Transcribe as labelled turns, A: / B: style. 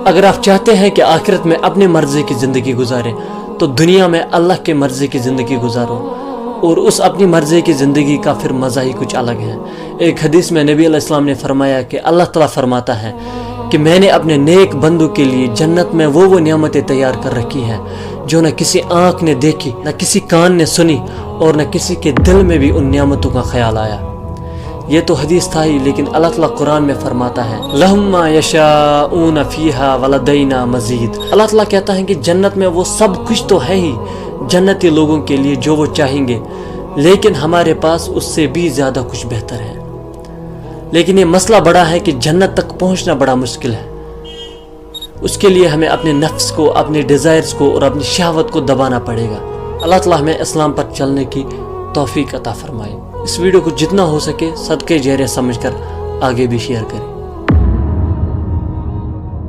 A: اگر آپ چاہتے ہیں کہ آخرت میں اپنی مرضی کی زندگی گزاریں تو دنیا میں اللہ کے مرضی کی زندگی گزارو، اور اس اپنی مرضی کی زندگی کا پھر مزہ ہی کچھ الگ ہے۔ ایک حدیث میں نبی علیہ السلام نے فرمایا کہ اللہ تعالیٰ فرماتا ہے کہ میں نے اپنے نیک بندوں کے لیے جنت میں وہ نعمتیں تیار کر رکھی ہیں جو نہ کسی آنکھ نے دیکھی، نہ کسی کان نے سنی، اور نہ کسی کے دل میں بھی ان نعمتوں کا خیال آیا۔ یہ تو حدیث تھا ہی، لیکن اللہ تعالیٰ قرآن میں فرماتا ہے لَهُم مَّا يَشَاءُونَ فِيهَا وَلَدَيْنَا مَزِيدٌ۔ اللہ تعالیٰ کہتا ہے کہ جنت میں وہ سب کچھ تو ہے ہی جنتی لوگوں کے لیے جو وہ چاہیں گے، لیکن ہمارے پاس اس سے بھی زیادہ کچھ بہتر ہے۔ لیکن یہ مسئلہ بڑا ہے کہ جنت تک پہنچنا بڑا مشکل ہے۔ اس کے لیے ہمیں اپنے نفس کو، اپنے ڈیزائرز کو اور اپنی شہوت کو دبانا پڑے گا۔ اللہ تعالیٰ ہمیں اسلام پر چلنے کی توفیق عطا فرمائے۔ اس ویڈیو کو جتنا ہو سکے صدقے جاریہ سمجھ کر آگے بھی شیئر کریں۔